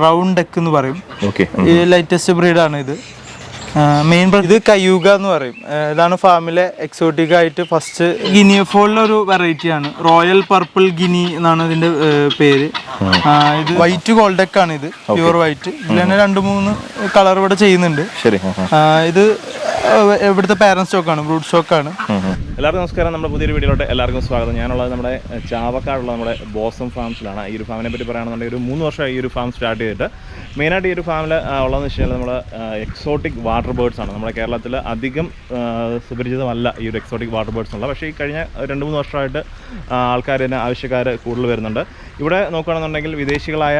Round neck എന്ന് പറയും. ഈ ലേറ്റസ്റ്റ് ബ്രീഡാണ് ഇത്. മെയിൻ ഇത് കയ്യൂക എന്ന് പറയും. ഇതാണ് ഫാമിലെ എക്സോട്ടിക് ആയിട്ട് ഫസ്റ്റ് ഗിനിയഫോളിലെ ഒരു വെറൈറ്റി ആണ്. റോയൽ പർപ്പിൾ ഗിനി എന്നാണ് ഇതിന്റെ പേര്. ഇത് വൈറ്റ് ഗോൾഡെക്ക് ആണ്. ഇത് പ്യൂർ വൈറ്റ്. ഇതിൽ തന്നെ 2-3 കളർ ഇവിടെ ചെയ്യുന്നുണ്ട്. ഇത് ഇവിടുത്തെ പാരന്റ് സ്റ്റോക്കാണ്, ബ്രൂഡ് സ്റ്റോക്കാണ്. എല്ലാവർക്കും നമസ്കാരം. നമ്മുടെ പുതിയൊരു വീഡിയോയിലോട്ട് എല്ലാവർക്കും സ്വാഗതം. ഞാനുള്ളത് നമ്മുടെ ചാവക്കാടുള്ള നമ്മുടെ ബോസം ഫാംസിലാണ്. ഈ ഒരു ഫാമിനെ പറ്റി പറയുകയാണെന്നുണ്ടെങ്കിൽ ഒരു 3 വർഷമായി ഈ ഒരു ഫാം സ്റ്റാർട്ട് ചെയ്തിട്ട്. മെയിനായിട്ട് ഈ ഒരു ഫാമിൽ ഉള്ളതെന്ന് വെച്ച് കഴിഞ്ഞാൽ നമ്മൾ എക്സോട്ടിക് വാട്ടർ ബേർഡ്സ് ആണ്. നമ്മുടെ കേരളത്തിൽ അധികം സുപരിചിതമല്ല ഈ ഒരു എക്സോട്ടിക് വാട്ടർ ബേർഡ്സ് ഉള്ളത്. പക്ഷേ ഈ കഴിഞ്ഞ 2-3 വർഷമായിട്ട് ആൾക്കാർ തന്നെ ആവശ്യക്കാർ കൂടുതൽ വരുന്നുണ്ട്. ഇവിടെ നോക്കുകയാണെന്നുണ്ടെങ്കിൽ വിദേശികളായ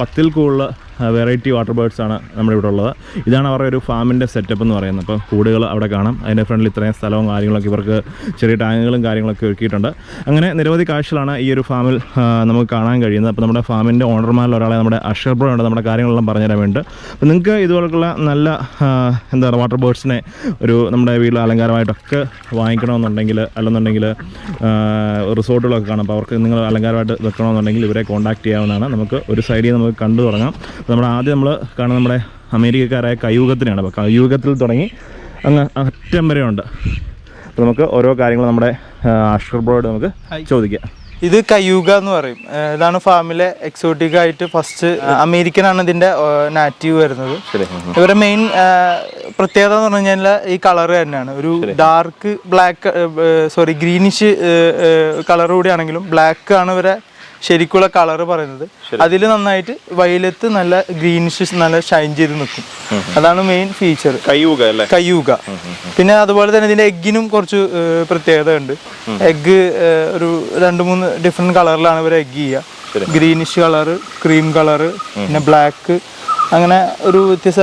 10-ൽ കൂടുതൽ വെറൈറ്റി വാട്ടർ ബേർഡ്സ് ആണ് നമ്മുടെ ഇവിടെ ഉള്ളത്. ഇതാണ് അവരുടെ ഒരു ഫാമിൻ്റെ സെറ്റപ്പ് എന്ന് പറയുന്നത്. അപ്പോൾ കൂടുകൾ അവിടെ കാണാം. അതിൻ്റെ ഫ്രണ്ടിൽ ഇത്രയും സ്ഥലവും കാര്യങ്ങളൊക്കെ ഇവർക്ക് ചെറിയ ടാങ്കുകളും കാര്യങ്ങളൊക്കെ ഒരുക്കിയിട്ടുണ്ട്. അങ്ങനെ നിരവധി കാഴ്ചകളാണ് ഈ ഒരു ഫാമിൽ നമുക്ക് കാണാൻ കഴിയുന്നത്. അപ്പോൾ നമ്മുടെ ഫാമിൻ്റെ ഓണർമാരിൽ ഒരാളെ നമ്മുടെ അഷർ ബ്രോ ഉണ്ട് നമ്മുടെ കാര്യങ്ങളെല്ലാം പറഞ്ഞുതരാൻ വേണ്ടി. അപ്പോൾ നിങ്ങൾക്ക് ഇതുപോലുള്ള നല്ല എന്താ പറയുക വാട്ടർ ബേർഡ്സിനെ ഒരു നമ്മുടെ വീട്ടിൽ അലങ്കാരമായിട്ടൊക്കെ വാങ്ങിക്കണമെന്നുണ്ടെങ്കിൽ അല്ലെന്നുണ്ടെങ്കിൽ റിസോർട്ടുകളൊക്കെ കാണാം. അപ്പോൾ അവർക്ക് നിങ്ങൾ അലങ്കാരമായിട്ട് വെക്കണമെന്നുണ്ടെങ്കിൽ ഇവരെ കോൺടാക്ട് ചെയ്യാവുന്നതാണ്. നമുക്ക് ഒരു സൈഡിൽ നമുക്ക് കണ്ടു തുടങ്ങാം. നമ്മൾ ആദ്യം നമ്മൾ കാണുന്ന നമ്മുടെ അമേരിക്കക്കാരായ കയ്യൂകത്തിനാണ്. അപ്പോൾ കയ്യൂകത്തിൽ തുടങ്ങി അങ്ങ് അറ്റം വരെ ഉണ്ട്. അപ്പോൾ നമുക്ക് ഓരോ കാര്യങ്ങൾ നമ്മുടെ അഷർ ബ്രോയോട് നമുക്ക് ചോദിക്കാം. ഇത് കയ്യൂക എന്ന് പറയും. ഇതാണ് ഫാമിലെ എക്സോട്ടിക് ആയിട്ട് ഫസ്റ്റ് അമേരിക്കൻ ആണ് ഇതിന്റെ നാറ്റീവ് വരുന്നത്. ഇവരുടെ മെയിൻ പ്രത്യേകത എന്ന് പറഞ്ഞു കഴിഞ്ഞാൽ ഈ കളർ തന്നെയാണ്. ഒരു ഡാർക്ക് ബ്ലാക്ക് ഗ്രീനിഷ് കളർ കൂടിയാണെങ്കിലും ബ്ലാക്ക് ആണ് ഇവരെ ശരിക്കുള്ള കളർ പറയുന്നത്. അതിൽ നന്നായിട്ട് വയലത്ത് നല്ല ഗ്രീനിഷ് നല്ല ഷൈൻ ചെയ്ത് നിൽക്കും. അതാണ് മെയിൻ ഫീച്ചർ കയ്യൂക. പിന്നെ അതുപോലെ തന്നെ ഇതിന്റെ എഗ്ഗിനും കുറച്ച് പ്രത്യേകത ഉണ്ട്. എഗ്ഗ് ഒരു 2-3 ഡിഫറെന്റ് കളറിലാണ് ഇവർ എഗ്ഗ് ചെയ്യുക. ഗ്രീനിഷ് കളറ്, ക്രീം കളറ്, പിന്നെ ബ്ലാക്ക്, അങ്ങനെ ഒരു വ്യത്യസ്ത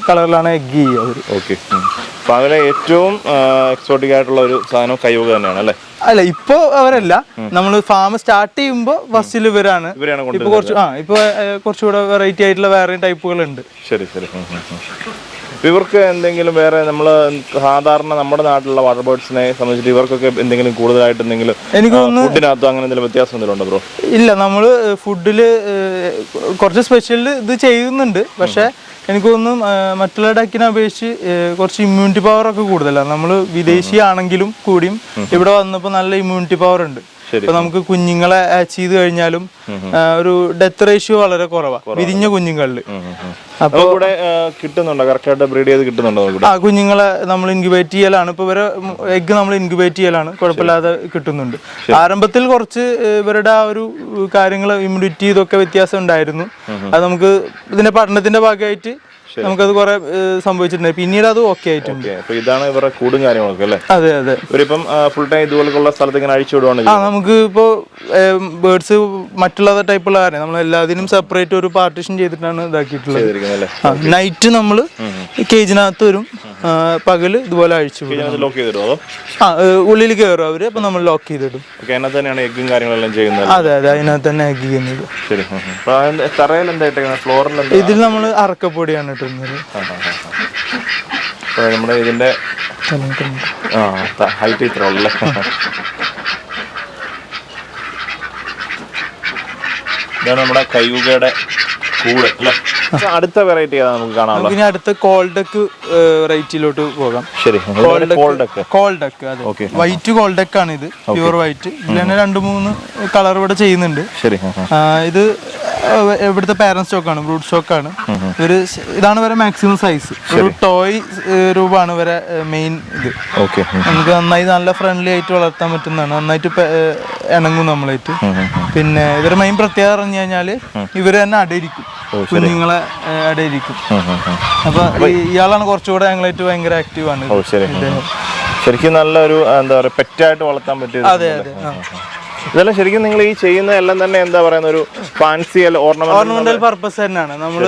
കളറിലാണ് എഗ്ഗ് ചെയ്യുക അവർ. ഓക്കെ. അപ്പോൾ അതിലെ ഏറ്റവും എക്സോട്ടിക് ആയിട്ടുള്ള ഒരു സാധനം കയ്യൂക തന്നെയാണ് അല്ലേ? അല്ല, ഇപ്പൊ അവരല്ല. നമ്മൾ ഫാം സ്റ്റാർട്ട് ചെയ്യുമ്പോൾ ഫസ്റ്റിൽ ഇവരാണ്. ഇപ്പൊ കുറച്ചുകൂടെ വെറൈറ്റി ആയിട്ടുള്ള വേറെ ടൈപ്പുകളുണ്ട്. ശരി. ഇവർക്ക് എന്തെങ്കിലും വേറെ നമ്മൾ സാധാരണ നമ്മുടെ നാട്ടിലുള്ള വാട്ടർ ബേർഡ്സിനെ സംബന്ധിച്ചിട്ട് ഇവർക്കൊക്കെ എന്തെങ്കിലും കൂടുതലായിട്ട് എന്തെങ്കിലും ഫുഡിനകത്തോ അങ്ങനെ എന്തെങ്കിലും വ്യത്യാസം എന്തെങ്കിലും ഉണ്ടോ ബ്രോ? ഇല്ല, നമ്മൾ ഫുഡില് കുറച്ച് സ്പെഷ്യൽ ഇത് ചെയ്യുന്നുണ്ട്. പക്ഷെ എനിക്ക് തോന്നുന്നു മറ്റുള്ള ഡക്കിനെ അപേക്ഷിച്ച് കുറച്ച് ഇമ്മ്യൂണിറ്റി പവർ ഒക്കെ കൂടുതലാണ്. നമ്മൾ വിദേശിയാണെങ്കിലും കൂടിയും ഇവിടെ വന്നപ്പോൾ നല്ല ഇമ്മ്യൂണിറ്റി പവർ ഉണ്ട്. ഇപ്പൊ നമുക്ക് കുഞ്ഞുങ്ങളെ ഹാച്ച് ചെയ്ത് കഴിഞ്ഞാലും ഒരു ഡെത്ത് റേഷ്യോ വളരെ കുറവാണ് വിരിഞ്ഞ കുഞ്ഞുങ്ങളിൽ. അപ്പൊ കിട്ടുന്നുണ്ടോ കറക്റ്റായിട്ട് ബ്രീഡ് ചെയ്ത് കിട്ടുന്നുണ്ടോ? കുഞ്ഞുങ്ങളെ നമ്മൾ ഇൻക്യുബേറ്റ് ചെയ്യലാണ്. ഇപ്പൊ ഇവരെ എഗ്ഗ് നമ്മൾ ഇൻക്യുബേറ്റ് ചെയ്യലാണ്, കുഴപ്പമില്ലാതെ കിട്ടുന്നുണ്ട്. ആരംഭത്തിൽ കുറച്ച് ഇവരുടെ ആ ഒരു കാര്യങ്ങൾ ഇമ്മ്യൂണിറ്റി ഇതൊക്കെ വ്യത്യാസം ഉണ്ടായിരുന്നു. അത് നമുക്ക് ഇതിന്റെ പഠനത്തിന്റെ ഭാഗമായിട്ട് നമുക്കത് കുറെ സംഭവിച്ചിട്ടുണ്ട്. പിന്നീട് അത് ഓക്കെ ആയിട്ടുണ്ട്. ഇതാണ് ഇവരുടെ കൂടും കാര്യങ്ങളൊക്കെ അല്ലേ? അതെ. ഇവരിപ്പം ഫുൾ ടൈം ഇതുപോലുള്ള സ്ഥലത്ത് ഇങ്ങനെ അഴിച്ചു വിടുവാണ്. നമുക്ക് ഇപ്പോ ബേർഡ്സ് മറ്റുള്ള ടൈപ്പുള്ള കാര്യം നമ്മൾ എല്ലാത്തിനും സെപ്പറേറ്റ് ഒരു പാർട്ടീഷൻ ചെയ്തിട്ടാണ് ഇതാക്കിയിട്ടുള്ളത്. നൈറ്റ് നമ്മൾ കേജിനകത്ത് വരും, പകല് ഇതുപോലെ അഴിച്ചു വിടും. ഉള്ളിൽ കയറും അവര്. അപ്പൊ നമ്മൾ ലോക്ക് ചെയ്തിടും. എഗ്ഗും കാര്യങ്ങളെല്ലാം ചെയ്യുന്നത്. അതെ, അതിനകത്ത് തന്നെ എഗ്ഗ് ചെയ്യുന്നത്. ഇതിൽ നമ്മൾ അറക്കപ്പൊടിയാണ് ഇട്ടുന്നത്. നമ്മുടെ ഇതിന്റെ ഹൈറ്റ് ഇത്ര ഉള്ളല്ലേ? ഇതാണ് നമ്മുടെ കയ്യൂകയുടെ കൂട് അല്ലേ? അടുത്ത വെറൈറ്റി നമുക്ക് കാണാം. ഇനി അടുത്ത കോൾഡക്ക് വെറൈറ്റിയിലോട്ട് പോകാം. ശരി, കോൾഡക്ക്. അതെ, വൈറ്റ് കോൾഡക്ക് ആണ്. ഇത് പ്യൂർ വൈറ്റ്. ഇതിൽ തന്നെ 2-3 കളർ ഇവിടെ ചെയ്യുന്നുണ്ട്. ശരി. ഇത് ഇവിടുത്തെ പാരന്റ് സ്റ്റോക്കാണ്, ബ്രൂഡ് സ്റ്റോക്കാണ്. ഇതാണ് ഇവരെ മാക്സിമം സൈസ്. ഒരു ടോയ് രൂപമാണ് ഇവരെ മെയിൻ ഇത്. നമുക്ക് നന്നായി നല്ല ഫ്രണ്ട്ലി ആയിട്ട് വളർത്താൻ പറ്റുന്നതാണ്. നന്നായിട്ട് ഇണങ്ങും നമ്മളായിട്ട്. പിന്നെ ഇവരുടെ മെയിൻ പ്രത്യേകത പറഞ്ഞു കഴിഞ്ഞാല് ഇവര് തന്നെ അടയിരിക്കും, കുഞ്ഞുങ്ങളെ അടയിരിക്കും. അപ്പൊ ഇയാളാണ് കുറച്ചുകൂടെ ഞങ്ങളായിട്ട് ഭയങ്കര ആക്റ്റീവ് ആണ്. ശരിക്കും നല്ലൊരു എന്താ പറയാ പെറ്റായിട്ട് വളർത്താൻ പറ്റിയ. അതെ. ഇതെല്ലാം ശരിക്കും നിങ്ങൾ ഈ ചെയ്യുന്ന എല്ലാം തന്നെ എന്താ പറയുന്ന ഒരു ഫാൻസി ഓർണമെന്റൽ പർപ്പസ് തന്നെയാണ്. നമ്മൾ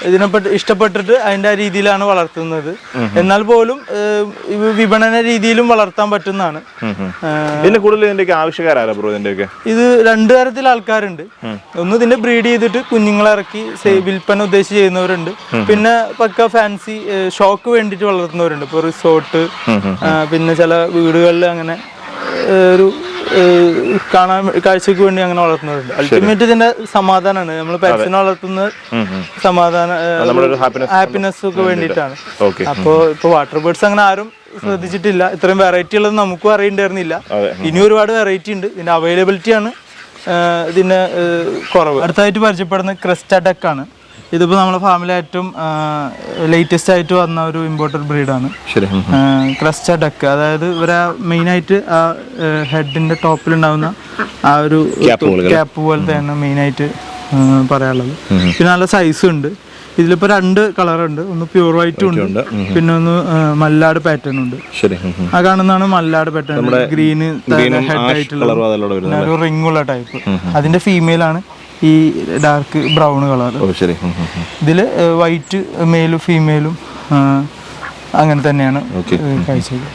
ഇതിനെപ്പറ്റി ഇഷ്ടപ്പെട്ടിട്ട് അതിന്റെ രീതിയിലാണ് വളർത്തുന്നത്. എന്നാൽ പോലും വിപണന രീതിയിലും വളർത്താൻ പറ്റുന്നതാണ്. ഇതിന്റെ കൂടുതൽ ഇതിന്റെ ആവശ്യക്കാരാണ് ബ്രോ? ഇതിന്റെയൊക്കെ ഇത് 2 തരത്തിൽ ആൾക്കാരുണ്ട്. ഒന്ന് ഇതിന്റെ ബ്രീഡ് ചെയ്തിട്ട് കുഞ്ഞുങ്ങളെ ഇറക്കി വിൽപ്പന ഉദ്ദേശിച്ച് ചെയ്യുന്നവരുണ്ട്. പിന്നെ പക്ക ഫാൻസി ഷോക്ക് വേണ്ടിയിട്ട് വളർത്തുന്നവരുണ്ട്. ഇപ്പൊ റിസോർട്ട്, പിന്നെ ചില വീടുകളിൽ അങ്ങനെ ഒരു കാണാൻ കാഴ്ചക്ക് വേണ്ടി അങ്ങനെ വളർത്തുന്നവരുണ്ട്. അൾട്ടിമേറ്റ് ഇതിന്റെ സമാധാനമാണ്. നമ്മൾ പെറ്റ്സിനെ വളർത്തുന്നത് ഹാപ്പിനെസ് ഒക്കെ വേണ്ടിയിട്ടാണ്. അപ്പൊ ഇപ്പൊ വാട്ടർ ബേർഡ്സ് അങ്ങനെ ആരും ശ്രദ്ധിച്ചിട്ടില്ല. ഇത്രയും വെറൈറ്റി ഉള്ളത് നമുക്കും അറിയണ്ടായിരുന്നില്ല. ഇനി ഒരുപാട് വെറൈറ്റി ഉണ്ട്. ഇതിന്റെ അവൈലബിലിറ്റി ആണ് ഇതിന് കുറവ്. അടുത്തായിട്ട് പരിചയപ്പെടുന്നത് ക്രെസ്റ്റ ഡക്ക് ആണ്. ഇതിപ്പോൾ നമ്മുടെ ഫാമിലി ഏറ്റവും ലേറ്റസ്റ്റ് ആയിട്ട് വന്ന ഒരു ഇമ്പോർട്ടഡ് ബ്രീഡാണ് ക്രെസ്റ്റ ഡക്ക്. അതായത് ഇവരെ മെയിനായിട്ട് ആ ഹെഡിന്റെ ടോപ്പിലുണ്ടാവുന്ന ആ ഒരു ക്യാപ്പ് പോലത്തെയാണ് മെയിനായിട്ട് പറയാനുള്ളത്. പിന്നെ നല്ല സൈസും ഉണ്ട്. ഇതിലിപ്പോ 2 കളറുണ്ട്. ഒന്ന് പ്യൂർ വൈറ്റും ഉണ്ട്, പിന്നെ ഒന്ന് മല്ലാട് പാറ്റേൺ ഉണ്ട്. ആ കാണുന്നതാണ് മല്ലാട് പാറ്റേൺ. ഗ്രീന് ഹെഡ് ആയിട്ടുള്ള ഒരു റിങ്ങുള്ള ടൈപ്പ്. അതിന്റെ ഫീമെയിൽ ആണ് ഈ ഡാർക്ക് ബ്രൗൺ കളർ. ഇതില് വൈറ്റ് മെയിലും ഫീമെയിലും അങ്ങനെ തന്നെയാണ് കാഴ്ചകൾ.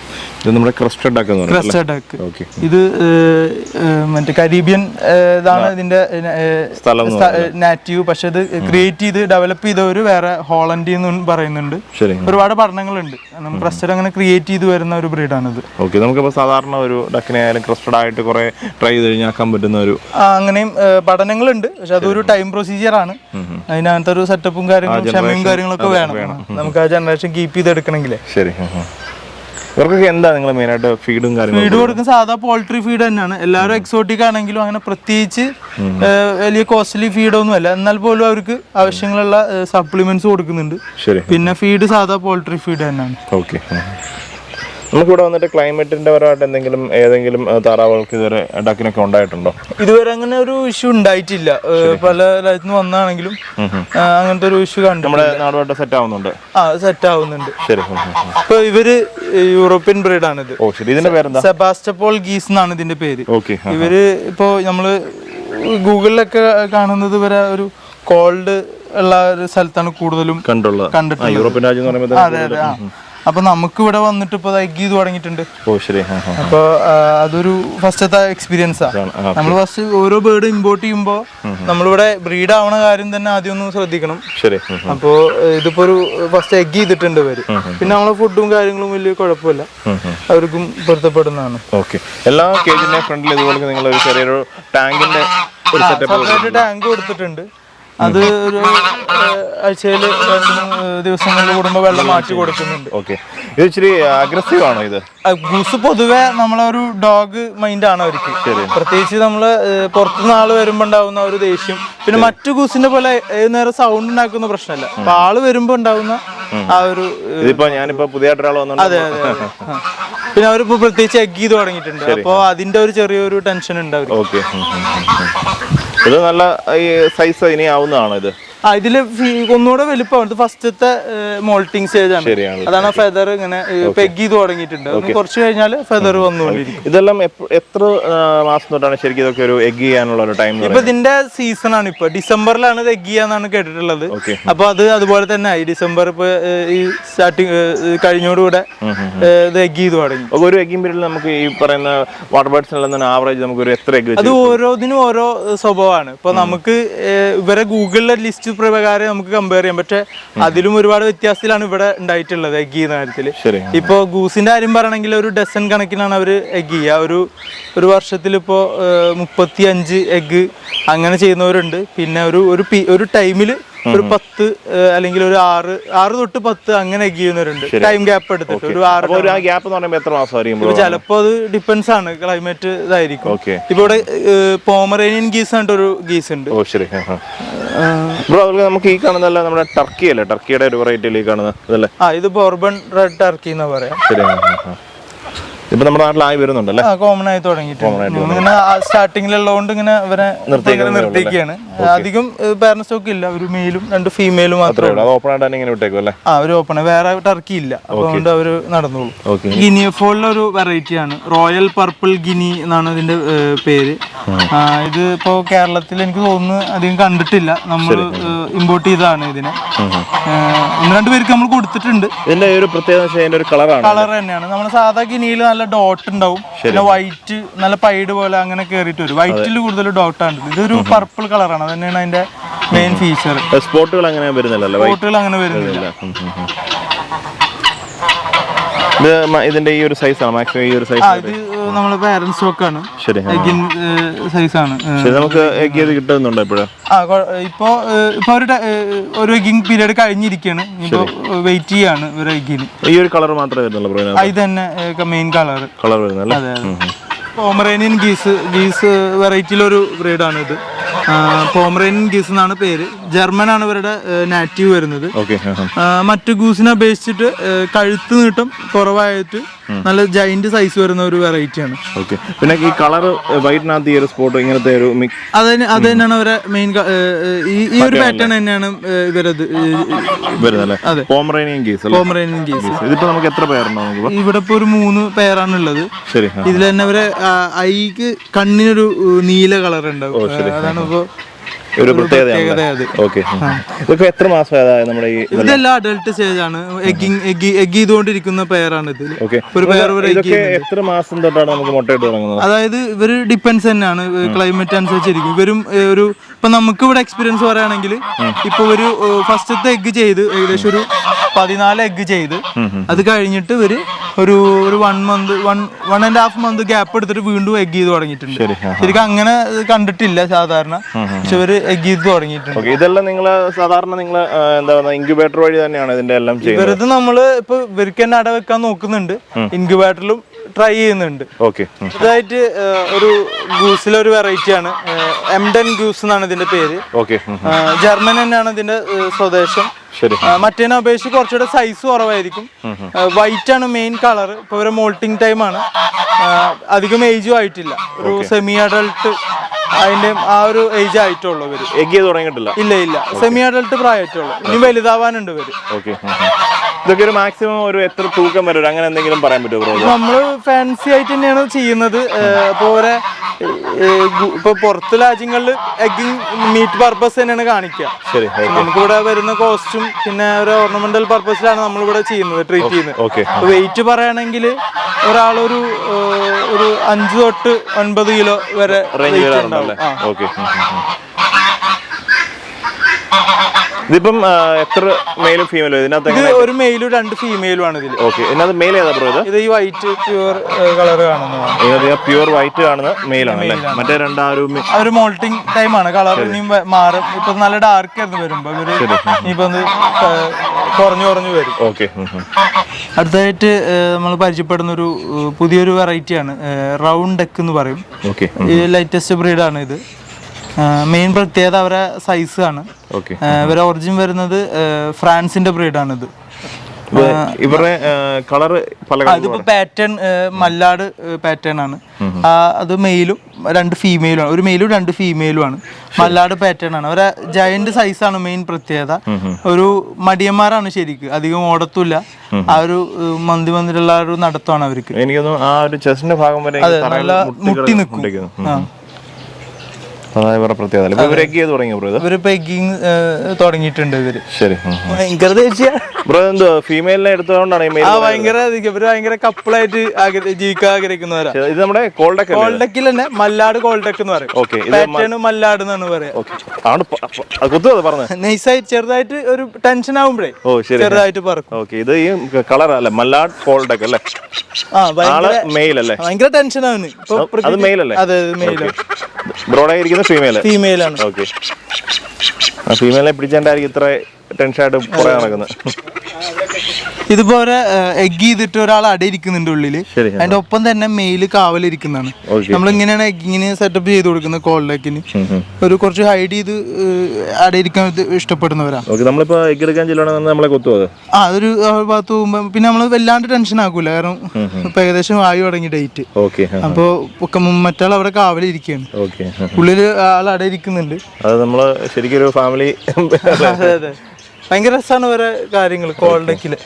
ഇത് മറ്റേ കരീബിയൻ ഇതാണ് ഇതിന്റെ നാറ്റീവ്. പക്ഷെ ഇത് ക്രിയേറ്റ് ചെയ്ത് ഡെവലപ്പ് ചെയ്തവര് വേറെ ഹോളണ്ടി എന്ന് പറയുന്നുണ്ട്. ഒരുപാട് പഠനങ്ങളുണ്ട്. ക്രസ്റ്റഡ് അങ്ങനെ ക്രിയേറ്റ് ചെയ്ത് വരുന്ന ഒരു ബ്രീഡാണിത്. നമുക്കിപ്പോ സാധാരണ ഒരു ഡക്കിനെ ക്രസ്റ്റഡ് ആയിട്ട് കുറെ ട്രൈ ചെയ്ത് കഴിഞ്ഞാക്കാൻ പറ്റുന്ന ഒരു അങ്ങനെയും പഠനങ്ങളുണ്ട്. പക്ഷെ അതൊരു ടൈം പ്രൊസീജിയർ ആണ്. അതിനകത്ത് ഒരു സെറ്റപ്പും കാര്യങ്ങളും ക്ഷമയും കാര്യങ്ങളൊക്കെ വേണം നമുക്ക് ആ ജനറേഷൻ കീപ്പ് ചെയ്തെടുക്കണമെങ്കിലേ. ശരി. ഇവർക്കൊക്കെ എന്താ നിങ്ങൾ മെയിനായിട്ട് ഫീഡും കാര്യങ്ങളും? ഫീഡ് കൊടുക്കുന്ന സാധാ പോൾട്രി ഫീഡ് തന്നെയാണ്. എല്ലാവരും എക്സോട്ടിക് ആണെങ്കിലും അങ്ങനെ പ്രത്യേകിച്ച് വലിയ കോസ്റ്റ്ലി ഫീഡൊന്നും അല്ല. എന്നാൽ പോലും അവർക്ക് ആവശ്യങ്ങളുള്ള സപ്ലിമെന്റ്സ് കൊടുക്കുന്നുണ്ട്. പിന്നെ ഫീഡ് സാധാ പോൾട്രി ഫീഡ് തന്നെയാണ്. ഓക്കെ. നമുക്കിവിടെ വന്നിട്ട് ക്ലൈമറ്റിന്റെ പരമായിട്ട് എന്തെങ്കിലും ഏതെങ്കിലും താറാവുകൾക്ക് ഇതുവരെ ഡക്കിനൊക്കെ ഉണ്ടായിട്ടുണ്ടോ? ഇതുവരെ അങ്ങനെ ഒരു ഇഷ്യൂ ഉണ്ടായിട്ടില്ല. പല രാജ്യത്ത് നിന്ന് വന്നാണെങ്കിലും അങ്ങനത്തെ ഒരു ഇഷ്യൂ കണ്ടു. നമ്മുടെ നാടുമായിട്ട് സെറ്റ് ആവുന്നുണ്ട്. സെറ്റ് ആവുന്നുണ്ട്. ശരി. ഇപ്പൊ ഇവര് യൂറോപ്യൻ ബ്രീഡ് ആണിത്. ഇതിന്റെ പേരെന്താ? സെബാസ്റ്റ്യപോൾ ഗീസ് എന്നാണ് ഇതിന്റെ പേര്. ഓക്കെ. ഇവര് ഇപ്പോ നമ്മള് ഗൂഗിളിലൊക്കെ കാണുന്നത് ഇവരെ ഒരു കോൾഡ് ഉള്ള ഒരു സ്ഥലത്താണ് കൂടുതലും കണ്ടിട്ടുള്ളത്. യൂറോപ്യൻ രാജ്യം എന്ന് പറയുമ്പോൾ അതെ അതെ. അപ്പൊ നമുക്ക് ഇവിടെ വന്നിട്ട് ഇപ്പൊ എഗ് ചെയ്ത് തുടങ്ങിയിട്ടുണ്ട്. അപ്പൊ അതൊരു ഫസ്റ്റത്തെ എക്സ്പീരിയൻസാ. നമ്മൾ ഫസ്റ്റ് ഓരോ ബേർഡ് ഇമ്പോർട്ട് ചെയ്യുമ്പോ നമ്മളിവിടെ ബ്രീഡ് ആവണ കാര്യം തന്നെ ആദ്യം ഒന്ന് ശ്രദ്ധിക്കണം. അപ്പോ ഇതിപ്പോ ഒരു ഫസ്റ്റ് എഗ് ചെയ്തിട്ടുണ്ട് ഇവര്. പിന്നെ നമ്മളെ ഫുഡും കാര്യങ്ങളും വലിയ കുഴപ്പമില്ല, അവർക്കും പൊരുത്തപ്പെടുന്നതാണ്. എല്ലാ കേജിന്റെ ഫ്രണ്ടിൽ ഇതുപോലെ നിങ്ങൾ ഒരു ചെറിയൊരു ടാങ്കിന്റെ സെപ്പറേറ്റ് ടാങ്ക് കൊടുത്തിട്ടുണ്ട്. അത് ഒരു ആഴ്ചയിൽ 2 ദിവസങ്ങളിൽ കൂടുമ്പോൾ വെള്ളം മാറ്റി കൊടുക്കുന്നുണ്ട്. ഇത് ഇച്ചിരി അഗ്രസീവ് ആണോ ഇത്? ഗൂസ് പൊതുവെ നമ്മളൊരു ഡോഗ് മൈൻഡ് ആണ് അവർക്ക്. പ്രത്യേകിച്ച് നമ്മള് പുറത്തുനിന്ന് ആള് വരുമ്പോ ഉണ്ടാവുന്ന ഒരു ദേഷ്യം. പിന്നെ മറ്റു ഗൂസിന്റെ പോലെ ഏത് നേരം സൗണ്ട് ഉണ്ടാക്കുന്ന പ്രശ്നമല്ല. അപ്പൊ ആള് വരുമ്പോ ഉണ്ടാവുന്ന ആ ഒരു ഞാനിപ്പോ പുതിയതായിട്ട് ഒരാൾ വന്നു. അതെ അതെ. പിന്നെ അവരിപ്പോ പ്രത്യേകിച്ച് എഗ് ചെയ്ത് തുടങ്ങിയിട്ടുണ്ട്. അപ്പൊ അതിന്റെ ഒരു ചെറിയൊരു ടെൻഷൻ ഉണ്ട് അവർക്ക്. ഇത് നല്ല ഈ സൈസ് ഇനി ആവുന്നതാണോ ഇത്? ഇതില് ഒന്നുകൂടെ വലിപ്പമാണ്. ഫസ്റ്റത്തെ മോൾട്ടിങ് സ്റ്റേജ് ആണ്. അതാണ് ഫെദർ ഇങ്ങനെ പെഗ് ചെയ്ത് തുടങ്ങിയിട്ടുണ്ട്. കുറച്ച് കഴിഞ്ഞാൽ ഫെദർ വന്നുകൊണ്ടിരിക്കും. ഇതെല്ലാം എത്ര മാസം തൊട്ടാണ് ശരിക്കും ഇതൊക്കെ ഒരു എഗ് ചെയ്യാനുള്ള ഒരു ടൈം? ഇപ്പൊ ഇതിന്റെ സീസൺ ആണ്. ഇപ്പൊ ഡിസംബറിലാണ് ഇത് എഗ് ചെയ്യാന്നാണ് കേട്ടിട്ടുള്ളത്. അപ്പൊ അത് അതുപോലെ തന്നെ ആയി. ഡിസംബർ ഇപ്പൊ ഈ സ്റ്റാർട്ടിങ് കഴിഞ്ഞോടുകൂടെ ഇത് എഗ് ചെയ്ത് തുടങ്ങി. ഒരു എഗ്ഗിംഗ് പീരീഡിൽ നമുക്ക് ഈ പറയുന്ന വാട്ടർ ബേർഡ്സിനുള്ള ആവറേജ് നമുക്ക് ഒരു എത്ര എഗ്? അത് ഓരോന്നിനും ഓരോ സ്വഭാവമാണ്. ഇപ്പൊ നമുക്ക് ഇവരെ ഗൂഗിളിലെ ലിസ്റ്റ് പ്രകാരം നമുക്ക് കമ്പയർ ചെയ്യാം. പക്ഷെ അതിലും ഒരുപാട് വ്യത്യാസത്തിലാണ് ഇവിടെ ഉണ്ടായിട്ടുള്ളത് എഗ് ചെയ്യുന്ന കാര്യത്തില്. ഇപ്പൊ ഗൂസിന്റെ കാര്യം പറയണമെങ്കിൽ ഒരു ഡസൻ കണക്കിനാണ് അവര് എഗ് ചെയ്യുക. ഒരു വർഷത്തിൽ ഇപ്പോ 35 എഗ് അങ്ങനെ ചെയ്യുന്നവരുണ്ട്. പിന്നെ ഒരു ടൈമില് ഒരു 10 അല്ലെങ്കിൽ ഒരു 6 തൊട്ട് 10 അങ്ങനെ എഗ് ചെയ്യുന്നവരുണ്ട്. ടൈം ഗ്യാപ്പ് എടുത്തിട്ട് ഒരു 6 ഗ്യാപ്പ് എന്ന് പറയുമ്പോൾ എത്ര മാസം? ചിലപ്പോ അത് ഡിപ്പെൻസ് ആണ്, ക്ലൈമറ്റ് ഇതായിരിക്കും. ഇപ്പൊ ഇവിടെ പോമറേനിയൻ ഗീസ് ആയിട്ട് ഒരു ഗീസ് ഉണ്ട്. നമുക്ക് ഈ കാണുന്നതല്ല നമ്മുടെ ടർക്കി അല്ലേ? ടർക്കിയുടെ ഒരു വെറൈറ്റി കാണുന്നത് ഇത് ബോർബൺ റെഡ് ടർക്കി എന്ന് പറയാം. ഇപ്പൊ നമ്മുടെ നാട്ടിലായി വരുന്നുണ്ടല്ലേ? കോമൺ ആയി തുടങ്ങിയിട്ടുണ്ട്. ഇങ്ങനെ സ്റ്റാർട്ടിങ്ങിലുള്ളതുകൊണ്ട് ഇങ്ങനെ ഇവരെ നിർത്തിയൊക്കെയാണ്. അധികം പാരന്റ് സ്റ്റോക്ക് ഇല്ല. ഒരു മെയിലും 2 ഫീമെയിലും മാത്രമേ. ഒരു ഓപ്പൺ, വേറെ ടർക്കി ഇല്ല. അതുകൊണ്ട് അവര് നടന്നോളൂ. ഗിനിയഫോളിലെ ഒരു വെറൈറ്റി ആണ്. റോയൽ പർപ്പിൾ ഗിനി എന്നാണ് ഇതിന്റെ പേര്. ഇത് ഇപ്പോ കേരളത്തിൽ എനിക്ക് തോന്നുന്നു അധികം കണ്ടിട്ടില്ല. നമ്മൾ ഇമ്പോർട്ട് ചെയ്തതാണ് ഇതിനെ. 1-2 പേർക്ക് നമ്മൾ കൊടുത്തിട്ടുണ്ട്. ഇതിന്റെ ഒരു പ്രത്യേകത കളർ തന്നെയാണ്. നമ്മൾ സാധാ ഗിനിയിൽ നല്ല ഡോട്ട് ഉണ്ടാവും. പിന്നെ വൈറ്റ് നല്ല പൈഡ് പോലെ അങ്ങനെ കേറിയിട്ട് വരും. വൈറ്റിൽ കൂടുതൽ ഡോട്ടാണ്. ഇതൊരു പർപ്പിൾ കളറാണ്. അത് തന്നെയാണ് അതിന്റെ മെയിൻ ഫീച്ചർ. സ്പോട്ടുകൾ അങ്ങനെ വരുന്നില്ല. ഇതിന്റെ ഈ ഒരു സൈസാണ് മാക്സിമം. ഈ ഒരു സൈസ് നമ്മളെ പാരന്റ് സ്റ്റോക്ക് ആണ്. ശരി. സൈസ് ആണ്. നമുക്ക് എഗ് ചെയ്ത് കിട്ടുന്നുണ്ടോ ഇപ്പോഴും? ഇപ്പൊ ഒരു എഗ്ഗിങ് പീരീഡ് കഴിഞ്ഞിരിക്കുകയാണ്. ഇപ്പൊ വെയിറ്റ് ചെയ്യാണ് ഒരു എഗ്ഗിന്. ഈ ഒരു കളർ മാത്രമേ വരുന്നുള്ളൂ? ഇത് തന്നെ മെയിൻ കളർ വരുന്നല്ലേ? അതെ. പോമറേനിയൻ ഗീസ് വെറൈറ്റിയിലൊരു ബ്രീഡാണ് ഇത്. പോമറേനിയൻ ഗീസ് എന്നാണ് പേര്. ജർമ്മൻ ആണ് ഇവരുടെ നാറ്റീവ് വരുന്നത്. മറ്റു ഗൂസിനെ അപേക്ഷിച്ചിട്ട് കഴുത്ത് നീട്ടം കുറവായിട്ട് നല്ല ജൈന്റ് സൈസ് വരുന്ന ഒരു വെറൈറ്റിയാണ്. പിന്നെ ഈ കളർ വൈറ്റിനകത്ത് ഈ ഒരു സ്പോട്ട് ഇങ്ങനത്തെ ഒരു അത് തന്നെയാണ് അവരെ മെയിൻ. ഈ ഒരു പാറ്റേൺ തന്നെയാണ് ഇവരത് വരുന്നത്. അതെ, പോമറേനിയൻ ഗീസ്. ഇതിപ്പോ നമുക്ക് എത്ര പേരുണ്ടോ? ഇവിടെ ഇപ്പൊ ഒരു 3 പേരാണ് ഉള്ളത്. ഇതിൽ തന്നെ അവരെ ഐക്ക് കണ്ണിനൊരു നീല കളർ ഉണ്ടാവും. അതാണ് ഇപ്പൊ ഒരു പ്രത്യേകത. ഇതൊക്കെ എത്ര മാസമായതാ നമ്മുടെ ഈ? ഇതെല്ലാം അഡൽട്ട് സ്റ്റേജ് ആണ്. എഗ് ചെയ്തുകൊണ്ടിരിക്കുന്ന പെയറാണ് ഇത്. എത്ര മാസം തൊട്ടാണ് നമുക്ക് മുട്ടയിട്ട് തുടങ്ങുന്നത്? അതായത് ഇവര് ഡിപ്പെൻസ് തന്നെയാണ്, ക്ലൈമറ്റ് അനുസരിച്ചിരിക്കും. ഇവരും ഇപ്പൊ നമുക്ക് ഇവിടെ എക്സ്പീരിയൻസ് പറയുകയാണെങ്കിൽ ഇപ്പൊ ഒരു ഫസ്റ്റത്തെ എഗ് ചെയ്ത് ഏകദേശം ഒരു 14 എഗ് ചെയ്ത് അത് കഴിഞ്ഞിട്ട് ഇവര് ഒരു 1.5 മന്ത് ഗ്യാപ്പ് എടുത്തിട്ട് വീണ്ടും എഗ് ചെയ്ത് തുടങ്ങിയിട്ടുണ്ട്. ശരിക്കും അങ്ങനെ കണ്ടിട്ടില്ല സാധാരണ, പക്ഷെ ഇവര് എഗ് ചെയ്ത് തുടങ്ങിയിട്ടുണ്ട്. ഇതെല്ലാം നിങ്ങൾ സാധാരണ എന്താ ഇൻക്യുബേറ്റർ വഴി തന്നെയാണ് ഇതിന്റെ എല്ലാം ചെയ്യുന്നത്? ഇവരത് നമ്മള് ഇപ്പൊ ഇവർക്ക് തന്നെ അട വെക്കാൻ നോക്കുന്നുണ്ട്, ഇൻക്യുബേറ്ററിലും ട്രൈ ചെയ്യുന്നുണ്ട്. ഇതായിട്ട് ഒരു ഗൂസിലൊരു വെറൈറ്റി ആണ്, എംഡൻ ഗൂസ് എന്നാണ് ഇതിന്റെ പേര്. ജർമ്മൻ തന്നെയാണ് ഇതിന്റെ സ്വദേശം. മറ്റേനെ അപേക്ഷിച്ച് കുറച്ചുകൂടെ സൈസ് കുറവായിരിക്കും. വൈറ്റ് ആണ് മെയിൻ കളർ. ഇപ്പൊ ഇവരെ മോൾട്ടിങ് ടൈം ആണ്. അധികം ഏജും ആയിട്ടില്ല, ഒരു സെമി അഡൾട്ട് അതിന്റെ ആ ഒരു ഏജ് ആയിട്ടുള്ളൂ ഇവര്. എഗ് ചെയ്ത് തുടങ്ങിയിട്ടില്ല? ഇല്ല, സെമി അഡൾട്ട് പ്രായമായിട്ടുള്ളൂ. ഇനി വലുതാവാനുണ്ട് ഇവര്. ഇതൊക്കെ ഒരു മാക്സിമം ഒരു എത്ര തൂക്കം വരും, അങ്ങനെ എന്തെങ്കിലും പറയാൻ പറ്റുമോ? നമ്മള് ഫാൻസി ആയിട്ട് തന്നെയാണ് ചെയ്യുന്നത്. ഇപ്പൊ പുറത്ത് രാജ്യങ്ങളിൽ എഗ്ഗിങ് മീറ്റ് പർപ്പസ് തന്നെയാണ് കാണിക്കുക. നമുക്കിവിടെ വരുന്ന കോസ്റ്റും പിന്നെ ഒരു ഓർണമെന്റൽ പർപ്പസിലാണ് നമ്മളിവിടെ ചെയ്യുന്നത്, ട്രീറ്റ് ചെയ്യുന്നത്. വെയിറ്റ് പറയുകയാണെങ്കിൽ ഒരാളൊരു 5 തൊട്ട് 9 കിലോ വരെ ഇതിപ്പം എത്ര മെയിലും ഫീമെയിലും? ഇതിനകത്ത് ഒരു മെയിലും 2 ഫീമെയിലും ആണ് ഇതിൽ. ഇതിനകത്ത് മെയിൽ ഏതാ ബ്രോ? ഇത് ഈ വൈറ്റ് പ്യൂർ കളർ കാണുന്നതാണ്. പ്യൂർ വൈറ്റ് കാണുന്ന മെയിലാണ്. മറ്റേ ഒരു മോൾട്ടിങ് ടൈം ആണ്, കളർ ഇനിയും മാറും. ഇപ്പൊ നല്ല ഡാർക്ക് ആയിരുന്നു വരുമ്പോ ഇനിയിപ്പോ കുറഞ്ഞു വരും. അടുത്തതായിട്ട് നമ്മൾ പരിചയപ്പെടുന്ന ഒരു പുതിയൊരു വെറൈറ്റിയാണ്, റൗണ്ട് ഡെക്ക് എന്ന് പറയും. ഈ ലേറ്റസ്റ്റ് ബ്രീഡാണ് ഇത്. മെയിൻ പ്രത്യേകത അവരെ സൈസ് ആണ്. ഇവരെ ഒറിജിൻ വരുന്നത് ഫ്രാൻസിന്റെ ബ്രീഡാണ് ഇത്. ഇവരുടെ കളർ അതിപ്പോ പാറ്റേൺ മല്ലാട് പാറ്റേൺ ആണ്. അത് മെയിലും 2 ഫീമെയിലും ആണ്. ഒരു മെയിലും 2 ഫീമെയിലും ആണ്. മല്ലാട് പാറ്റേൺ ആണ്. അവരെ ജയന്റ് സൈസ് ആണ് മെയിൻ പ്രത്യേകത. ഒരു മടിയന്മാരാണ് ശരിക്കും, അധികം ഓടത്തില്ല. ആ ഒരു മന്ദിരമുള്ള ഒരു നടത്തമാണ് അവർക്ക്. എനിക്കൊന്നും ആ ഒരു ചെസ്റ്റിന്റെ ഭാഗം വരെ നല്ല മുട്ടി നിൽക്കും. തുടങ്ങിയിട്ടുണ്ട് ഇവര്. ഭയങ്കര ഫീമെയിലിനെ എടുത്തോണ്ടാണ് ഭയങ്കര കപ്പിളായിട്ട് ജീവിക്കാൻ ആഗ്രഹിക്കുന്നവരാ. ഇത് നമ്മുടെ കോൾഡക്കിൽ തന്നെ മല്ലാട് കോൾഡക്ക് എന്ന് പറയും. മല്ലാട് എന്നാണ് പറയാ. നൈസായിട്ട് ചെറുതായിട്ട് ഒരു ടെൻഷൻ ആവുമ്പോഴേ ചെറുതായിട്ട് പറക്കും. ഇത് ഈ കളർ അല്ലേ മല്ലാട് കോൾഡക്ക് അല്ലേ? ഭയങ്കര ടെൻഷൻ ആവുന്നു. അതെ മെയിലാണ്. ഫീമെയിലാണ്. ഫീമെയിലെ പിടിച്ചാണ്ടായിരിക്കും ഇത്ര ടെൻഷനായിട്ട് പുറകെ നടക്കുന്നത്. ഇതിപ്പോ എഗ് ചെയ്തിട്ട് ഒരാൾ അടയിരിക്കുന്നുണ്ട് ഉള്ളില്. അതിന്റെ ഒപ്പം തന്നെ മെയില് കാവലിരിക്കുന്നതാണ്. നമ്മളിങ്ങനെയാണ് എഗ്ഗിന് സെറ്റപ്പ് ചെയ്ത് കൊടുക്കുന്നത്. കോൾഡക്കിന് ഒരു കുറച്ച് ഹൈഡ് ചെയ്ത് അടയിരിക്കാൻ ഇഷ്ടപ്പെടുന്നവരാ. നമ്മളിപ്പോ എഗ് എടുക്കാൻ നമ്മളെ കൊത്തുവോ? അതൊരു ഭാഗത്ത് പോകുമ്പോ പിന്നെ നമ്മള് വല്ലാണ്ട് ടെൻഷൻ ആക്കൂല, കാരണം ഇപ്പൊ ഏകദേശം ആയി തുടങ്ങി ഡേറ്റ്. അപ്പൊ മറ്റാൾ അവിടെ കാവലിരിക്കുകയാണ്, ഉള്ളില് ആൾ അടയിരിക്കുന്നുണ്ട്. അത് നമ്മള് ശരിക്കും ഒരു ഫാമിലി. അതെ, ഭയങ്കര രസമാണ് ഓരോ കാര്യങ്ങൾ കോൾഡക്കില്.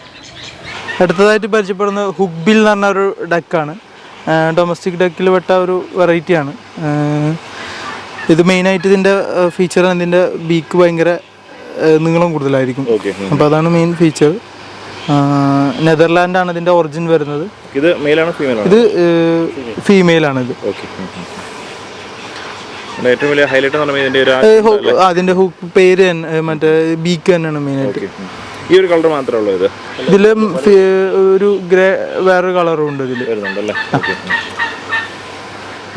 അടുത്തതായിട്ട് പരിചയപ്പെടുന്ന ഹുക്ബിൽ എന്ന് പറഞ്ഞ ഒരു ഡക്കാണ്. ഡൊമസ്റ്റിക് ഡക്കിൽ പെട്ട ഒരു വെറൈറ്റിയാണ്. ഇത് മെയിനായിട്ട് ഇതിൻ്റെ ഫീച്ചർ ഇതിൻ്റെ ബീക്ക് ഭയങ്കര നീളം കൂടുതലായിരിക്കും. അപ്പോൾ അതാണ് മെയിൻ ഫീച്ചർ. നെതർലാൻഡാണ് ഇതിൻ്റെ ഒറിജിൻ വരുന്നത്. ഇത് ഫീമെയിലാണിത്. ഏറ്റവും വലിയ ഹൈലൈറ്റ് അതിന്റെ ഹുക്ക് പേര് മറ്റേ ബീക്ക് തന്നെയാണ് മെയിനായിട്ട്. ഈ ഒരു കളർ മാത്രമേ ഉള്ളൂ ഇത്? ഇതില് ഒരു ഗ്രേ വേറൊരു കളറും ഉണ്ട് ഇതില്.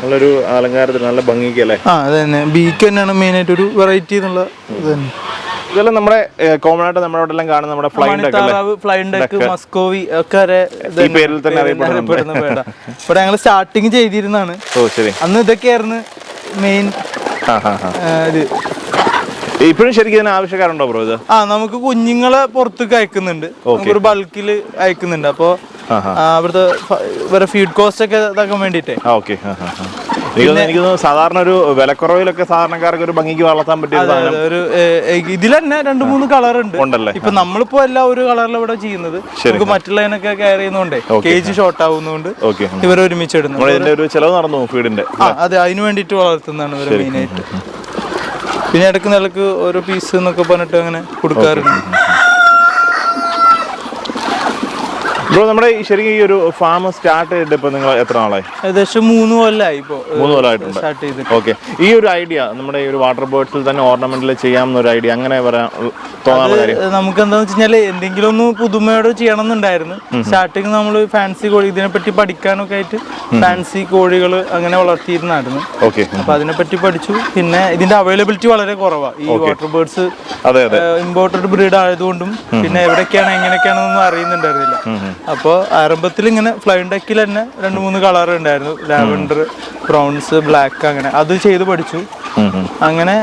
നല്ലൊരു അലങ്കാരത്തിന് നല്ല ഭംഗിക്ക് അല്ലേ? അത് തന്നെ, ബീക്ക് തന്നെയാണ് മെയിൻ ആയിട്ട് ഒരു വെറൈറ്റി എന്നുള്ള ഇത് തന്നെ. ഇതെല്ലാം നമ്മുടെ കോമൺ ആയിട്ട് നമ്മളോടെല്ലാം കാണുന്ന നമ്മുടെ ഫ്ലൈൻ ഡക്ക്, മസ്കോവി ഒക്കെ പേരിൽ തന്നെ അറിയപ്പെടുന്ന പേടാ. ഇവിടെ ഞങ്ങൾ സ്റ്റാർട്ടിങ് ചെയ്തിരുന്നാണ്. അന്ന് ഇതൊക്കെയായിരുന്നു മെയിൻ ഇത്. ഇപ്പോഴും ശരിക്കും ഇതിന് ആവശ്യക്കാരുണ്ടോ ബ്രോ ഇത്? നമുക്ക് കുഞ്ഞുങ്ങളെ പുറത്തേക്ക് അയക്കുന്നുണ്ട്, ഒരു ബൾക്കിൽ അയക്കുന്നുണ്ട്. അപ്പൊ അവിടുത്തെ വേറെ ഫീഡ് കോസ്റ്റ് ഒക്കെ ഇതാക്കാൻ വേണ്ടിട്ടേ. എനിക്ക് സാധാരണ ഒരു വിലക്കുറവിലൊക്കെ സാധാരണക്കാർക്ക് ഒരു ഭംഗിക്ക് വളർത്താൻ പറ്റിയ ഒരു ഇതിൽ തന്നെ 2-3 കളർ ഉണ്ട്. ഇപ്പൊ നമ്മളിപ്പോ എല്ലാം ഒരു കളറിൽ ഇവിടെ ചെയ്യുന്നത്. നമുക്ക് മറ്റുള്ളതിനൊക്കെ കെയർ ചെയ്യുന്നോണ്ടേ കേജ് ഷോർട്ട് ആവുന്നതുകൊണ്ട് ഇവർ ഒരുമിച്ച് ഇടുന്നു. ചെലവ് നടന്നു ഫീഡിന്റെ. അതെ, അതിന് വേണ്ടിട്ട് വളർത്തുന്നതാണ് ഇവർ മെയിൻ ആയിട്ട്. പിന്നെ ഇടയ്ക്ക് നിലക്ക് ഓരോ പീസ് എന്നൊക്കെ പറഞ്ഞിട്ട് അങ്ങനെ കൊടുക്കാറുണ്ട്. ബ്രോ, നമ്മുടെ ശരിക്കും ഈ ഒരു ഫാം സ്റ്റാർട്ട് ചെയ്തിട്ട് ഇപ്പൊ നിങ്ങൾ എത്ര നാളായി? ഏകദേശം 3 കൊല്ലമായി ഇപ്പോ. 3 കൊല്ലമായിട്ടുണ്ട് സ്റ്റാർട്ട് ചെയ്തിട്ട്. ഓക്കെ. ഈ ഒരു ഐഡിയ നമ്മുടെ ഈ ഒരു വാട്ടർ ബേർഡ്സിൽ തന്നെ ഓർണമെന്റിൽ ചെയ്യാവുന്ന ഒരു ഐഡിയ അങ്ങനെ തോന്നാനുള്ള കാര്യം? നമുക്ക് എന്താന്ന് വെച്ച് കഴിഞ്ഞാല് എന്തെങ്കിലും ഒന്ന് പുതുമയോട് ചെയ്യണം എന്നുണ്ടായിരുന്നു. സ്റ്റാർട്ടിങ് നമ്മൾ ഫാൻസി കോഴി ഇതിനെപ്പറ്റി പഠിക്കാനൊക്കെ ആയിട്ട് ഫാൻസി കോഴികൾ അങ്ങനെ വളർത്തിയിരുന്നായിരുന്നു. അപ്പൊ അതിനെപ്പറ്റി പഠിച്ചു. പിന്നെ ഇതിന്റെ അവൈലബിലിറ്റി വളരെ കുറവാണ് ഈ വാട്ടർ ബേർഡ്സ്. ഇമ്പോർട്ടഡ് ബ്രീഡ് ആയതുകൊണ്ടും പിന്നെ എവിടെയൊക്കെയാണ് എങ്ങനെയൊക്കെയാണെന്നൊന്നും അറിയുന്നുണ്ടായിരുന്നില്ല. അപ്പോൾ ആരംഭത്തിൽ ഇങ്ങനെ ഫ്ലൈൻ ഡക്കിൽ തന്നെ 2-3 കളർ ഉണ്ടായിരുന്നു, ലാവൻഡർ, ബ്രൗൺസ്, ബ്ലാക്ക്, അങ്ങനെ അത് ചെയ്ത് പഠിച്ചു. അങ്ങനെ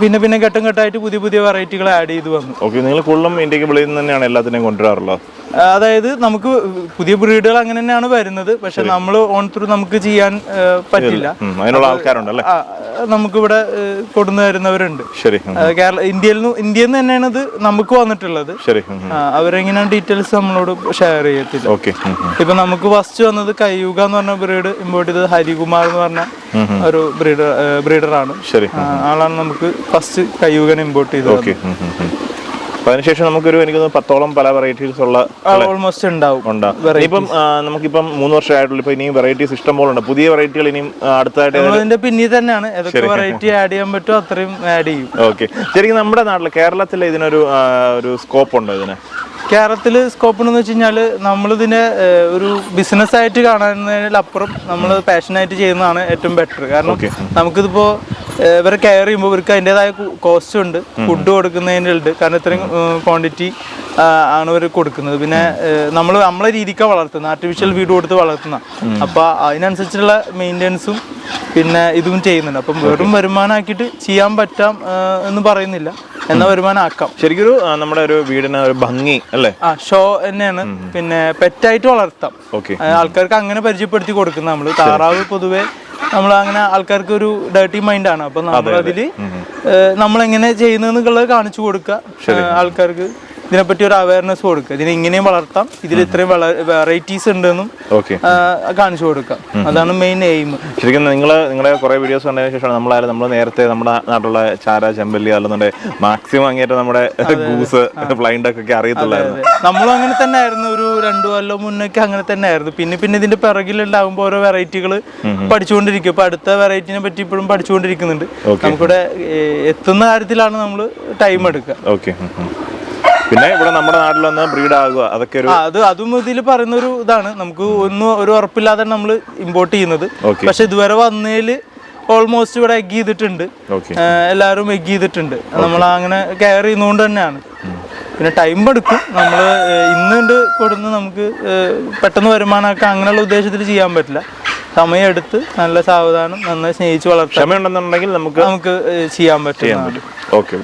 പിന്നെ പിന്നെ ഘട്ടം ഘട്ടമായിട്ട് പുതിയ പുതിയ വെറൈറ്റികൾ ആഡ് ചെയ്ത് വന്നു. നിങ്ങൾ കൂടുതലും ഇന്ത്യക്ക് വെളിയിൽ നിന്ന് തന്നെയാണ് എല്ലാത്തിനെയും കൊണ്ടുവരാറുള്ളത്? അതായത് നമുക്ക് പുതിയ ബ്രീഡുകൾ അങ്ങനെ തന്നെയാണ് വരുന്നത്. പക്ഷെ നമ്മൾ ഓൺ ത്രൂ നമുക്ക് ചെയ്യാൻ പറ്റില്ല. അതിനുള്ള ആൾക്കാരുണ്ടല്ലേ? നമുക്കിവിടെ കൊണ്ടുവന്ന് തരുന്നവരുണ്ട്. ഇന്ത്യയിൽ നിന്ന് തന്നെയാണ് ഇത് നമുക്ക് വന്നിട്ടുള്ളത്. അവരെങ്ങനെയാണ് ഡീറ്റെയിൽസ് നമ്മളോട് ഷെയർ ചെയ്യത്തില്ല. ഇപ്പൊ നമുക്ക് ഫസ്റ്റ് വന്നത് കയ്യൂക എന്ന് പറഞ്ഞ ബ്രീഡ് ഇമ്പോർട്ട് ചെയ്തത് ഹരികുമാർ എന്ന് പറഞ്ഞ ഒരു ബ്രീഡറാണ്. ആളാണ് നമുക്ക് ഫസ്റ്റ് കയ്യൂകനെ ഇമ്പോർട്ട് ചെയ്തത്. അതിനുശേഷം നമുക്കൊരു എനിക്ക് 10ഓളം പല വെറൈറ്റീസ് ഉള്ള ഓൾമോസ്റ്റ് ഉണ്ടാവും. ഇപ്പം നമുക്കിപ്പം 3 വർഷമായിട്ടുള്ള ഇപ്പൊ ഇനിയും വെറൈറ്റീസ് ഇഷ്ടം പോലെ ഉണ്ട്. പുതിയ വെറൈറ്റികൾ ഇനിയും അടുത്തായിട്ട് അതിന്റെ പിന്നിൽ തന്നെയാണ് ഏതൊക്കെ വെറൈറ്റി ആഡ് ചെയ്യാൻ പറ്റുമോ അത്രയും ആഡ് ചെയ്യും. ഓക്കെ. ശരിക്കും നമ്മുടെ നാട്ടിൽ കേരളത്തിൽ ഇതിനൊരു സ്കോപ്പ് ഉണ്ടോ ഇതിന്? കേരളത്തിൽ സ്കോപ്പ് ഉണ്ടെന്ന് വെച്ച് കഴിഞ്ഞാൽ നമ്മളിതിനെ ഒരു ബിസിനസ് ആയിട്ട് കാണുന്നതിനപ്പുറം നമ്മൾ പാഷനായിട്ട് ചെയ്യുന്നതാണ് ഏറ്റവും ബെറ്റർ. കാരണം നമുക്കിതിപ്പോൾ ഇവരെ കെയർ ചെയ്യുമ്പോൾ ഇവർക്ക് അതിൻ്റെതായ കോസ്റ്റ് ഉണ്ട്, ഫുഡ് കൊടുക്കുന്നതിൻ്റെ ഉണ്ട്. കാരണം ഇത്രയും ക്വാണ്ടിറ്റി ആണ് ഇവർ കൊടുക്കുന്നത്. പിന്നെ നമ്മളെ രീതിക്കാണ് വളർത്തുന്നത്, ആർട്ടിഫിഷ്യൽ ഫീഡ് കൊടുത്ത് വളർത്തുന്ന. അപ്പോൾ അതിനനുസരിച്ചുള്ള മെയിൻ്റെനൻസും പിന്നെ ഇതും ചെയ്യുന്നുണ്ട്. അപ്പം വെറും വരുമാനമാക്കിയിട്ട് ചെയ്യാൻ പറ്റാം എന്ന് പറയുന്നില്ല, എന്നാൽ വരുമാനം ആക്കാം. ശരിക്കും നമ്മുടെ ഒരു വീടിന് ഒരു ഭംഗി അല്ലേ? ഷോ തന്നെയാണ്. പിന്നെ പെറ്റായിട്ട് വളർത്താം. ആൾക്കാർക്ക് അങ്ങനെ പരിചയപ്പെടുത്തി കൊടുക്കുന്ന നമ്മൾ താറാവ് പൊതുവെ നമ്മൾ അങ്ങനെ ആൾക്കാർക്ക് ഒരു ഡേർട്ടി മൈൻഡാണ്. അപ്പൊ നമ്മളതിൽ നമ്മളെങ്ങനെ ചെയ്യുന്നതെന്നുള്ളത് കാണിച്ചു കൊടുക്കുക, ആൾക്കാർക്ക് ഇതിനെപ്പറ്റി ഒരു അവയർനെസ് കൊടുക്കുക. ഇതിനെ ഇങ്ങനെയും വളർത്താം, ഇതിൽ ഇത്രയും വെറൈറ്റീസ് ഉണ്ടെന്നും കാണിച്ചു കൊടുക്കാം. അതാണ് മെയിൻ എയിം. ശരിക്കും നിങ്ങളുടെ കുറെ വീഡിയോസ് കണ്ടതിന് ശേഷമാണ് നമ്മൾ നേരത്തെ നമ്മുടെ നാട്ടിലുള്ള ചാര, ചെമ്പല്ലി, അല്ലെന്നുണ്ടെങ്കിൽ മാക്സിമം അങ്ങേറ്റം നമ്മുടെ ഗൂസ്, ഫ്ലൈൻ ഡക്ക് ഒക്കെ അറിയത്തുള്ളായിരുന്നു. നമ്മളും അങ്ങനെ തന്നെ ആയിരുന്നു. ഒരു 2 കൊല്ലം മുന്നൊക്കെ അങ്ങനെ തന്നെ ആയിരുന്നു. പിന്നെ ഇതിന്റെ പിറകിലുണ്ടാകുമ്പോൾ ഓരോ വെറൈറ്റികൾ പഠിച്ചുകൊണ്ടിരിക്കും. ഇപ്പൊ അടുത്ത വെറൈറ്റിനെ പറ്റി ഇപ്പോഴും പഠിച്ചുകൊണ്ടിരിക്കുന്നുണ്ട്. നമുക്കിവിടെ എത്തുന്ന കാര്യത്തിലാണ് നമ്മൾ ടൈം എടുക്കുക. പിന്നെ ഇവിടെ നമ്മുടെ നാട്ടിൽ വന്ന് ബ്രീഡ് ആകുക, അതൊക്കെ അതും ഇതിൽ പറയുന്ന ഒരു ഇതാണ്. നമുക്ക് ഒന്നും ഒരു ഉറപ്പില്ലാതെ നമ്മൾ ഇമ്പോർട്ട് ചെയ്യുന്നത്. പക്ഷെ ഇതുവരെ വന്നതിൽ ഓൾമോസ്റ്റ് ഇവിടെ എഗ് ചെയ്തിട്ടുണ്ട്, എല്ലാവരും എഗ് ചെയ്തിട്ടുണ്ട്. നമ്മൾ അങ്ങനെ കെയർ ചെയ്യുന്നതുകൊണ്ട് തന്നെയാണ്. പിന്നെ ടൈം എടുക്കും. നമ്മൾ ഇന്നുണ്ട് കൊടുന്ന് നമുക്ക് പെട്ടെന്ന് വരുമാനമൊക്കെ അങ്ങനെയുള്ള ഉദ്ദേശത്തിൽ ചെയ്യാൻ പറ്റില്ല. സമയമെടുത്ത് നല്ല സാവധാനം നന്നായി സ്നേഹിച്ച് വളർത്താം. ക്ഷമയുണ്ടെന്നുണ്ടെങ്കിൽ നമുക്ക് ചെയ്യാൻ പറ്റും. ഓക്കെ.